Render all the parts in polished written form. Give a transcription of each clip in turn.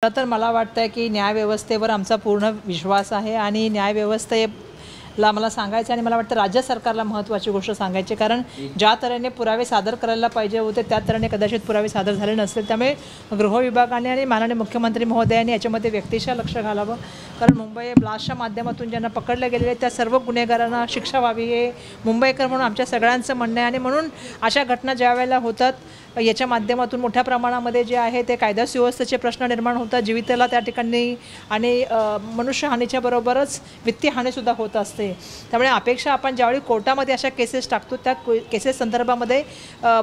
खरं तर मला वाटतं की न्यायव्यवस्थेवर आमचा पूर्ण विश्वास आहे आणि न्यायव्यवस्थेला मला सांगायचं आणि मला वाटतं राज्य सरकारला महत्त्वाची गोष्ट सांगायची, कारण ज्या तऱ्हेने पुरावे सादर करायला पाहिजे होते त्या तऱ्हेने कदाचित पुरावे सादर झाले नसतील. त्यामुळे गृहविभागाने आणि माननीय मुख्यमंत्री महोदयांनी याच्यामध्ये व्यक्तिशः लक्ष घालावं, कारण मुंबई ब्लास्टच्या माध्यमातून ज्यांना पकडले गेलेले त्या सर्व गुन्हेगारांना शिक्षा व्हावी हे मुंबईकर म्हणून आमच्या सगळ्यांचं म्हणणं आहे. आणि म्हणून अशा घटना ज्या वेळेला होतात याच्या माध्यमातून मोठ्या प्रमाणामध्ये जे आहे ते कायदा सुव्यवस्थेचे प्रश्न निर्माण होतात, जीविताला त्या ठिकाणी आणि मनुष्यहानीच्या बरोबरच वित्तीय हानीसुद्धा होत असते. त्यामुळे अपेक्षा आपण ज्यावेळी कोर्टामध्ये अशा केसेस टाकतो त्या केसेस संदर्भामध्ये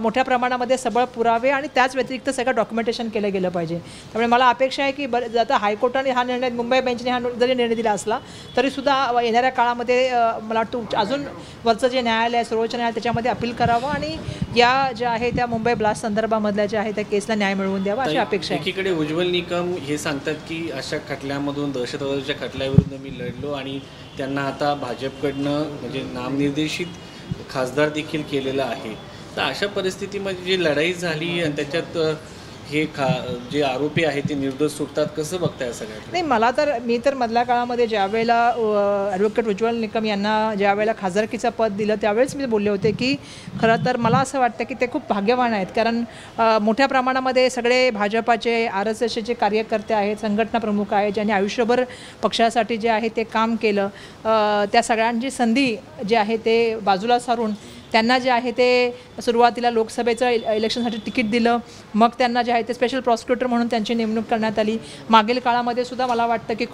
मोठ्या प्रमाणामध्ये सबळ पुरावे आणि त्याच व्यतिरिक्त सगळं डॉक्युमेंटेशन केलं गेलं पाहिजे. त्यामुळे मला अपेक्षा आहे की आता हायकोर्टाने हा निर्णय, मुंबई बेंचने हा जरी निर्णय दिला असला तरीसुद्धा येणाऱ्या काळामध्ये मला वाटतं अजून वरचं जे न्यायालय आहे, सर्वोच्च न्यायालय, त्याच्यामध्ये अपील करावं आणि या ज्या आहे त्या मुंबई ब्लास्ट संदर्भामधल्या ज्या आहे त्या केसला न्याय मिळवून द्यावा अशी अपेक्षा आहे. एकीकडे उज्ज्वल निकम हे सांगतात की अशा खटल्यामधून, दहशतवादाच्या खटल्याविरुद्ध मी लढलो आणि त्यांना आता भाजपकडनं म्हणजे नामनिर्देशित खासदार देखील केलेला आहे. तर अशा परिस्थितीमध्ये जी लढाई झाली आणि त्याच्यात हे जे आरोपी आहेत ते निर्दोष सुटतात, कसं बघताय सगळ्यात? नाही, मी तर मधल्या काळामध्ये ज्यावेळेला ॲडव्होकेट उज्ज्वल निकम यांना ज्यावेळेला खासदारकीचं पद दिलं त्यावेळेस मी बोलले होते की खरं तर मला असं वाटतं की ते खूप भाग्यवान आहेत, कारण मोठ्या प्रमाणामध्ये सगळे भाजपाचे RSSचे कार्यकर्ते आहेत, संघटना प्रमुख आहेत, ज्यांनी आयुष्यभर पक्षासाठी जे आहे ते काम केलं, त्या सगळ्यांची संधी जे आहे ते बाजूला सारून त्यांना जे आहे ते सुरुवातीला लोकसभेचं इलेक्शनसाठी तिकीट दिलं, मग त्यांना जे आहे ते स्पेशल प्रॉसिक्युटर म्हणून त्यांची नेमणूक करण्यात आली. मागील काळामध्ये सुद्धा मला वाटतं की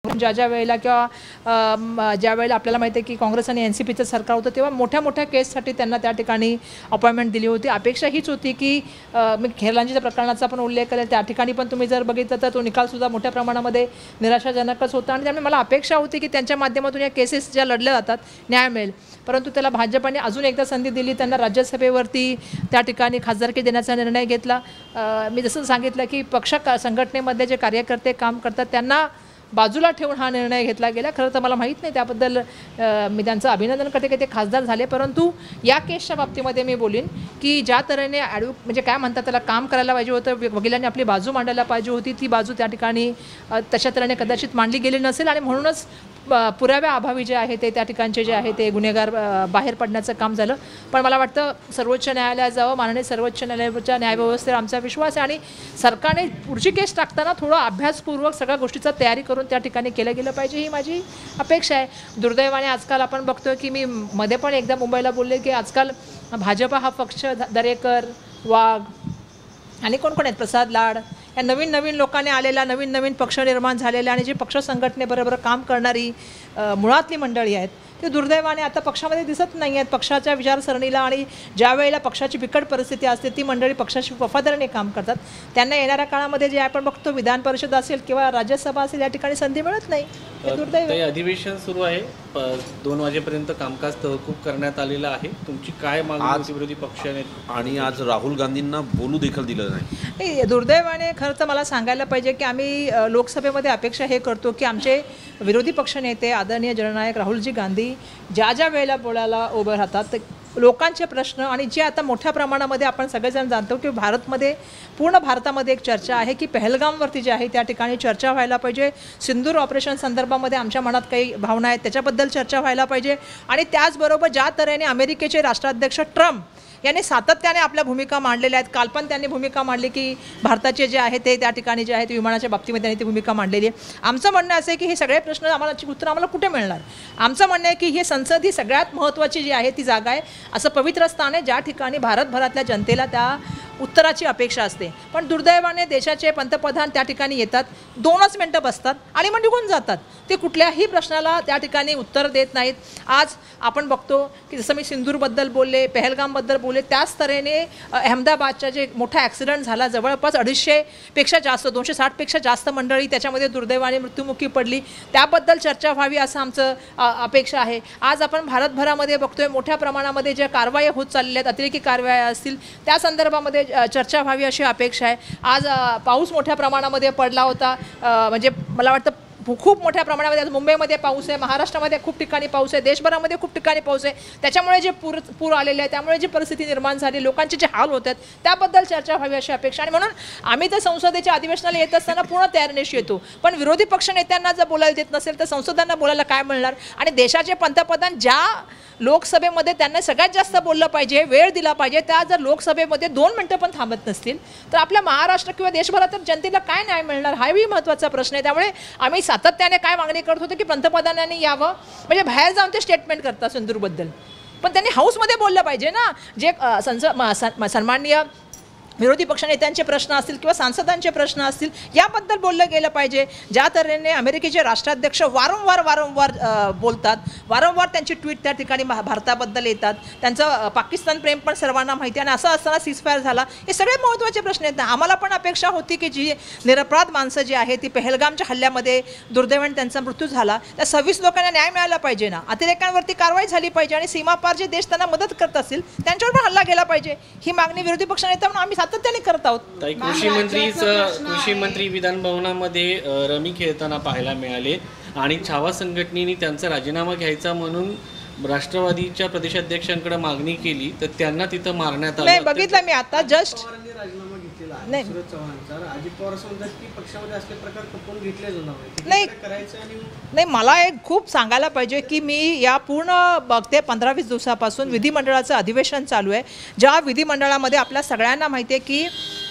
ज्या वेळेला किंवा ज्या वेळेला आपल्याला माहिती आहे की काँग्रेस आणि NCPचं सरकार होतं तेव्हा मोठ्या मोठ्या केससाठी त्यांना त्या ठिकाणी अपॉइंटमेंट दिली होती. अपेक्षा हीच होती की मी खेरलांजीच्या प्रकरणाचा पण उल्लेख करेल, त्या ठिकाणी पण तुम्ही जर बघितलं तर तो निकालसुद्धा मोठ्या प्रमाणामध्ये निराशाजनकच होता आणि त्यामुळे मला अपेक्षा होती की त्यांच्या माध्यमातून या केसेस ज्या लढल्या जातात न्याय मिळेल. परंतु त्याला भाजपाने अजून एकदा संधी दिली, त्यांना राज्यसभेवरती त्या ठिकाणी खासदारकी देण्याचा निर्णय घेतला. मी जसं सांगितलं की संघटनेमध्ये जे कार्यकर्ते काम करतात त्यांना बाजूला ठेवून हा निर्णय घेतला गेला. खरं तर मला माहीत नाही, त्याबद्दल मी त्यांचं अभिनंदन करते की ते खासदार झाले. परंतु या केसच्या बाबतीमध्ये मी बोलीन की ज्या तऱ्हेने म्हणजे काय म्हणतात त्याला काम करायला पाहिजे होतं, वकिलांनी आपली बाजू मांडायला पाहिजे होती, ती बाजू त्या ठिकाणी तशा तऱ्हेने कदाचित मांडली गेली नसेल आणि म्हणूनच पुराव्या अभावी जे आहे ते त्या ठिकाणचे जे आहे ते गुन्हेगार बाहेर पडण्याचं काम झालं. पण मला वाटतं सर्वोच्च न्यायालयात जावं, माननीय सर्वोच्च न्यायालयाच्या न्यायव्यवस्थेवर आमचा विश्वास आहे आणि सरकारने पुढची केस टाकताना थोडं अभ्यासपूर्वक सगळ्या गोष्टीचा तयारी करून त्या ठिकाणी केलं गेलं पाहिजे, ही माझी अपेक्षा आहे. दुर्दैवाने आजकाल आपण बघतोय की मी मध्ये पण एकदा मुंबईला बोलले की आजकाल भाजपा हा पक्ष दरेकर, वाघ आणि कोण आहेत, प्रसाद लाड, या नवीन नवीन लोकांनी आलेला नवीन पक्ष निर्माण झालेले आणि जी पक्ष संघटनेबरोबर काम करणारी मुळातली मंडळी आहेत ते दुर्दैवाने आता पक्षामध्ये दिसत नाही आहेत. पक्षाच्या विचारसरणीला आणि ज्या वेळेला पक्षाची बिकट परिस्थिती असते ती मंडळी पक्षाशी वफादारीने काम करतात. त्यांना येणाऱ्या काळामध्ये जे आपण बघतो विधान परिषद असेल किंवा राज्यसभा असेल या ठिकाणी संधी मिळत नाही. दुर्दैव. अधिवेशन सुरू आहे, 2 वाजेपर्यंत कामकाज तहकूब करण्यात आलेलं आहे. तुमची काय मागणी विरोधी पक्षाने? आणि आज राहुल गांधींना बोलू देखील दिलं नाही. दुर्दैवाने खरं तर मला सांगायला पाहिजे की आम्ही लोकसभेमध्ये अपेक्षा हे करतो की आमचे विरोधी पक्षनेते आदरणीय जननायक राहुलजी गांधी ज्या वेळेला बोलायला उभं राहतात लोकांचे प्रश्न आणि जे आता मोठ्या प्रमाणामध्ये आपण सगळेजण जाणतो की पूर्ण भारतामध्ये एक चर्चा आहे की पहलगामवरती जे आहे त्या ठिकाणी चर्चा व्हायला पाहिजे. सिंदूर ऑपरेशन संदर्भामध्ये आमच्या मनात काही भावना आहेत त्याच्याबद्दल चर्चा व्हायला पाहिजे. आणि त्याचबरोबर ज्या तऱ्हेने अमेरिकेचे राष्ट्राध्यक्ष ट्रम्प यांनी सातत्याने आपल्या भूमिका मांडलेल्या आहेत, काल पण त्यांनी भूमिका मांडली की भारताचे जे आहे ते त्या ठिकाणी जे आहे ते विमानाच्या बाबतीमध्ये त्यांनी ती भूमिका मांडलेली आहे. आमचं म्हणणं असं आहे की हे सगळे प्रश्न आम्हाला कुठे मिळणार. आमचं म्हणणं आहे की ही संसद ही सगळ्यात महत्त्वाची जी आहे ती जागा आहे, असं पवित्र स्थान आहे ज्या ठिकाणी भारतभरातल्या जनतेला त्या उत्तराची अपेक्षा असते. पण दुर्दैवाने देशाचे पंतप्रधान त्या ठिकाणी येतात, 2च मिनटं बसतात आणि मग निघून जातात. ते कुठल्याही प्रश्नाला त्या ठिकाणी उत्तर देत नाहीत. आज आपण बघतो की जसं मी सिंदूरबद्दल बोलले, पहलगामबद्दल बोलले, त्याच तऱ्हेने अहमदाबादच्या जे मोठा ॲक्सिडेंट झाला, जवळपास 250पेक्षा जास्त 260पेक्षा जास्त मंडळी त्याच्यामध्ये दुर्दैवाने मृत्युमुखी पडली, त्याबद्दल चर्चा व्हावी असं आमचं अपेक्षा आहे. आज आपण भारतभरामध्ये बघतोय मोठ्या प्रमाणामध्ये ज्या कारवाया होत चालल्या आहेत, अतिरेकी कारवाया असतील, त्या संदर्भामध्ये चर्चा व्हावी अशी अपेक्षा आहे. आज पाऊस मोठ्या प्रमाणामध्ये पडला होता, म्हणजे मला वाटतं खूप मोठ्या प्रमाणामध्ये मुंबईमध्ये पाऊस आहे, महाराष्ट्रामध्ये खूप ठिकाणी पाऊस आहे, देशभरामध्ये खूप ठिकाणी पाऊस आहे. त्याच्यामुळे जे पूर आलेले आहे, त्यामुळे जी परिस्थिती निर्माण झाली, लोकांचे जे हाल होत आहेत, त्याबद्दल चर्चा व्हावी अशी अपेक्षा. आणि म्हणून आम्ही तर संसदेच्या अधिवेशनाला येत असताना पूर्ण तयारीनिशी येतो, पण विरोधी पक्ष नेत्यांना जर बोलायला देत नसेल तर संसदांना बोलायला काय मिळणार. आणि देशाचे पंतप्रधान ज्या लोकसभेमध्ये त्यांना सगळ्यात जास्त बोललं पाहिजे, वेळ दिला पाहिजे, त्या जर लोकसभेमध्ये 2 मिनिटं पण थांबत नसतील तर आपल्या महाराष्ट्र किंवा देशभरात जनतेला काय न्याय मिळणार, हाही महत्त्वाचा प्रश्न आहे. त्यामुळे आम्ही सातत्याने काय मागणी करत होतो की पंतप्रधानांनी यावं, म्हणजे बाहेर जाऊन ते स्टेटमेंट करतात सिंधूरबद्दल, पण त्यांनी हाऊसमध्ये बोललं पाहिजे ना. जे सन्माननीय विरोधी पक्षनेत्यांचे प्रश्न असतील किंवा सांसदांचे प्रश्न असतील याबद्दल बोललं गेलं पाहिजे. ज्या तऱ्हेने अमेरिकेचे राष्ट्राध्यक्ष वारंवार बोलतात, वारंवार त्यांची ट्विट त्या ठिकाणी भारताबद्दल येतात, त्यांचं पाकिस्तान प्रेम पण सर्वांना माहिती आहे. आणि असं असताना सीजफायर झाला, हे सगळे महत्त्वाचे प्रश्न आहेत. आम्हाला पण अपेक्षा होती की जी निरपराध माणसं जी आहे ती पहलगामच्या हल्ल्यामध्ये दुर्दैवाने त्यांचा मृत्यू झाला, त्या 26 लोकांना न्याय मिळाला पाहिजे ना, अतिरेकांवरती कारवाई झाली पाहिजे आणि सीमापार जे देश त्यांना मदत करत असतील त्यांच्यावर पण हल्ला गेला पाहिजे. ही मागणी विरोधी पक्षनेता म्हणून आम्ही सातत्याने करत आहोत. कृषी मंत्री विधान भवनामध्ये रमी खेळताना पाहायला मिळाले आणि छावा संघटनेने त्यांचा राजीनामा घ्यायचा म्हणून राष्ट्रवादीच्या प्रदेशाध्यक्षांकडे मागणी केली तर त्यांना तिथं मारण्यात आलं. नाही बघितलं मी आता जस्ट नाही नाही मला एक खूप सांगायला पाहिजे की मी या पूर्ण बघते 15-20 दिवसापासून विधिमंडळाचं अधिवेशन चालू आहे. ज्या विधिमंडळामध्ये आपल्या सगळ्यांना माहिती आहे की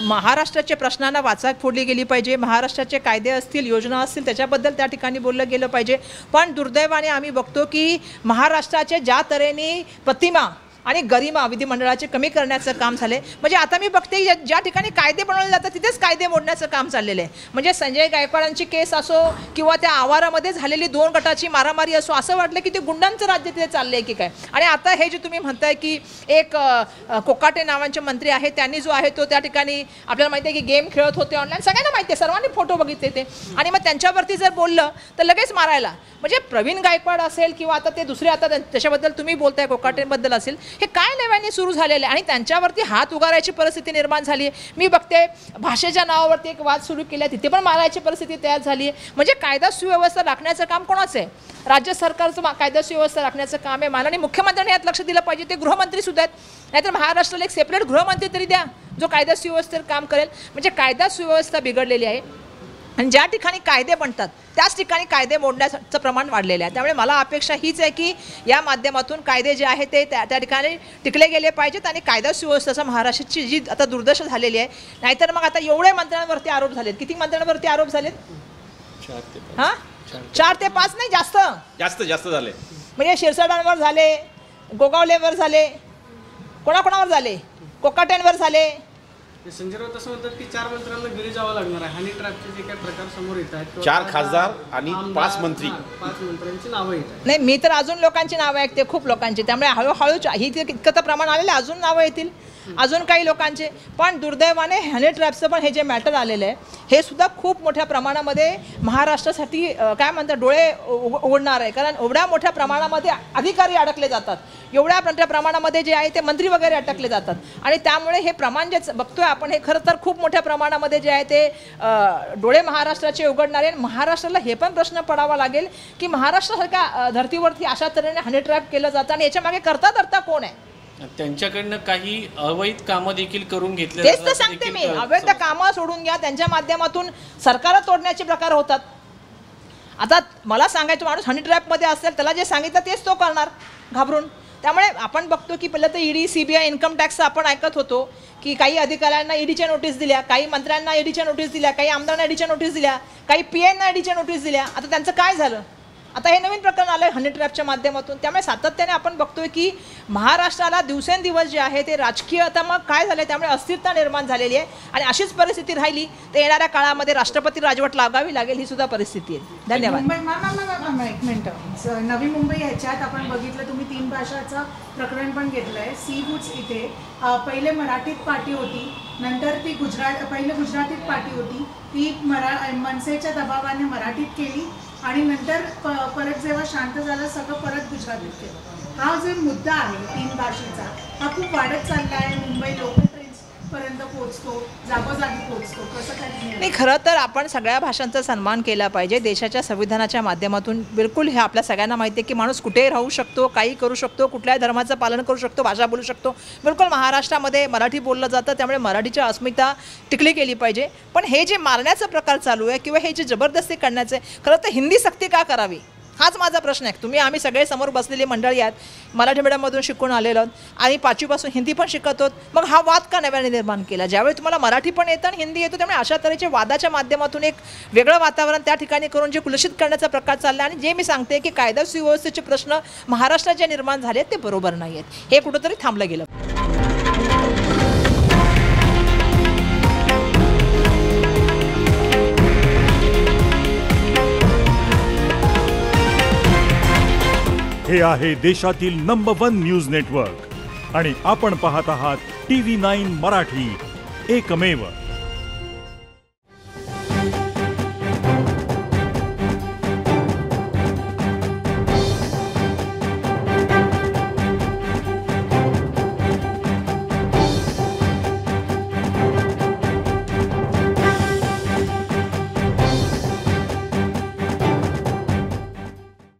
महाराष्ट्राच्या प्रश्नांना वाचा फोडली गेली पाहिजे, महाराष्ट्राचे कायदे असतील, योजना असतील, त्याच्याबद्दल त्या ठिकाणी बोललं गेलं पाहिजे. पण दुर्दैवाने आम्ही बघतो की महाराष्ट्राचे ज्या तऱ्हेने प्रतिमा आणि गरिमा विधिमंडळाचे कमी करण्याचं काम झाले. म्हणजे आता मी बघते ज्या ठिकाणी कायदे बनवले जातात तिथेच कायदे मोडण्याचं काम चाललेलं आहे. म्हणजे संजय गायकवाडांची केस असो किंवा त्या आवारामध्ये झालेली 2 गटाची मारामारी असो, असं वाटलं की ते गुंडांचं राज्य तिथे चाललं आहे की काय. आणि आता हे जे तुम्ही म्हणताय की एक कोकाटे नावांचे मंत्री आहेत, त्यांनी जो आहे तो त्या ठिकाणी आपल्याला माहिती आहे की गेम खेळत होते ऑनलाईन, सगळ्यांना माहिती आहे, सर्वांनी फोटो बघितले ते, आणि मग त्यांच्यावरती जर बोललं तर लगेच मारायला. म्हणजे प्रवीण गायकवाड असेल किंवा आता ते दुसरे आता त्याच्याबद्दल तुम्ही बोलताय कोकाटेबद्दल असेल, हे काय नव्याने सुरू झालेलं आहे आणि त्यांच्यावरती हात उगारायची परिस्थिती निर्माण झाली आहे. मी बघते भाषेच्या नावावरती एक वाद सुरू केला, तिथे पण मारायची परिस्थिती तयार झाली आहे. म्हणजे कायदा सुव्यवस्था राखण्याचं काम कोणाचं आहे? राज्य सरकारचं कायदा सुव्यवस्था राखण्याचं काम आहे. माननीय मुख्यमंत्र्यांनी यात लक्ष दिलं पाहिजे, ते गृहमंत्री सुद्धा आहेत, नाहीतर महाराष्ट्राला एक सेपरेट गृहमंत्री तरी द्या जो कायदा सुव्यवस्थेवर काम करेल. म्हणजे कायदा सुव्यवस्था बिघडलेली आहे आणि ज्या ठिकाणी कायदे बनतात त्याच ठिकाणी कायदे मोडण्याचं प्रमाण वाढलेलं आहे. त्यामुळे मला अपेक्षा हीच आहे की या माध्यमातून कायदे जे आहेत ते त्या ठिकाणी टिकले गेले पाहिजेत आणि कायदा सुव्यवस्थेचा महाराष्ट्राची जी आता दुर्दशा झालेली आहे. नाहीतर मग आता एवढे मंत्र्यांवरती आरोप झालेत, किती मंत्र्यांवरती आरोप झालेत? 4 ते 5 नाही, जास्त झाले. म्हणजे शिरसाटांवर झाले, गोगावलेवर झाले, कोणाकोणावर झाले, कोकाटेंवर झाले. संजय राऊत असं म्हणतात की 4 मंत्र्यांना घरी जावं लागणार आहे. हनी ट्रॅपचे जे काही प्रकार समोर येत आहेत, 4 खासदार आणि 5 मंत्री, 5 मंत्र्यांची नावं येत आहेत. नाही मी तर अजून लोकांची नावं ऐकते, खूप लोकांची, त्यामुळे हळूहळू ही इतकं तर प्रमाण आलेलं आहे, अजून नावं येतील अजून काही लोकांचे. पण दुर्दैवाने हनी ट्रॅपचं पण हे जे मॅटर आलेलं आहे हे सुद्धा खूप मोठ्या प्रमाणामध्ये महाराष्ट्रासाठी काय म्हणतात डोळे उघडणार आहे. कारण एवढ्या मोठ्या प्रमाणामध्ये अधिकारी अडकले जातात, एवढ्या मोठ्या प्रमाणामध्ये जे आहे ते मंत्री वगैरे अटकले जातात आणि त्यामुळे हे प्रमाण जे बघतोय आपण हे खरं तर खूप मोठ्या प्रमाणामध्ये जे आहे ते डोळे महाराष्ट्राचे उघडणारे. महाराष्ट्राला हे पण प्रश्न पडावा लागेल की महाराष्ट्रासारख्या धर्तीवरती अशा तऱ्हेने हनी ट्रॅप केलं जातं आणि याच्या मागे करता कोण आहे? त्यांच्याकडनं काही अवैध कामं देखील करून घेतले. तेच तर सांगते मी, अवैध कामं सोडून घ्या, त्यांच्या माध्यमातून सरकार तोडण्याचे प्रकार होतात. आता मला सांगायचं माणूस हनी ट्रॅपमध्ये असेल त्याला जे सांगितलं तेच तो करणार घाबरून. त्यामुळे आपण बघतो की पहिलं तर ईडी, सीबीआय, इन्कम टॅक्सचं आपण ऐकत होतो की काही अधिकाऱ्यांना ईडीच्या नोटीस दिल्या, काही मंत्र्यांना ईडीच्या नोटीस दिल्या, काही आमदारांना ईडीच्या नोटीस दिल्या, काही पीएनना ईडीच्या नोटीस दिल्या. आता त्यांचं काय झालं? आता हे नवीन प्रकरण आलं आहे हनी ट्रॅपच्या माध्यमातून. त्यामुळे सातत्याने आपण बघतोय की महाराष्ट्राला दिवसेंदिवस जे आहे ते राजकीय आता मग काय झालं, त्यामुळे अस्थिरता निर्माण झालेली आहे आणि अशीच परिस्थिती राहिली तर येणाऱ्या काळामध्ये राष्ट्रपती राजवट लागावी लागेल, ही सुद्धा परिस्थिती आहे. धन्यवाद. एक मिनिटं, नवी मुंबई ह्याच्यात आपण बघितलं तुम्ही 3 भाषाचं प्रकरण पण घेतलं आहे. सी वूड्स इथे पहिले मराठीत पार्टी होती, नंतर ती पहिले गुजरातीत पार्टी होती, ती मनसेच्या दबावाने मराठीत केली आणि नंतर परत जेव्हा शांत झालं सगळं परत गुजरातीत केलं. हा जो मुद्दा आहे 3 भाषेचा हा खूप वाढत चालला आहे. मुंबई लोकल ट्रेन्स पर्यंत पोहोचतो, जागोजागी पोहोचतो, कसं काय तुम्ही नाही, खरं तर आपण सगळ्या भाषांचा सन्मान केला पाहिजे. देशाच्या संविधानाच्या माध्यमातून बिलकुल हे आपल्या सगळ्यांना माहिती आहे की माणूस कुठेही राहू शकतो, काही करू शकतो, कुठल्याही धर्माचं पालन करू शकतो, भाषा बोलू शकतो. बिलकुल महाराष्ट्रामध्ये मराठी बोललं जातं, त्यामुळे मराठीची अस्मिता टिकली गेली पाहिजे. पण हे जे मारण्याचा प्रकार चालू आहे किंवा हे जे जबरदस्ती करण्याचं आहे, खरं तर हिंदी सक्ती का करावी हाच माझा प्रश्न आहे. आम्ही सगळे समोर बसलेली मंडळी आहेत, मराठी मीडियममधून शिकून आलेलो आणि 5वीपासून हिंदी पण शिकत होत. मग हा वाद का नव्याने निर्माण केला? ज्यावेळी तुम्हाला मराठी पण येतं आणि हिंदी येतो, त्यामुळे अशा तऱ्हेच्या वादाच्या माध्यमातून एक वेगळं वातावरण त्या ठिकाणी करून जे कुलषित करण्याचा प्रकार चालला. आणि जे मी सांगते की कायदा सुव्यवस्थेचे प्रश्न महाराष्ट्रात जे निर्माण झाले ते बरोबर नाही आहेत, हे कुठंतरी थांबलं गेलं. हे आहे देशातील नंबर 1 न्यूज नेटवर्क आणि आपण पाहत आहात TV9 मराठी, एकमेव.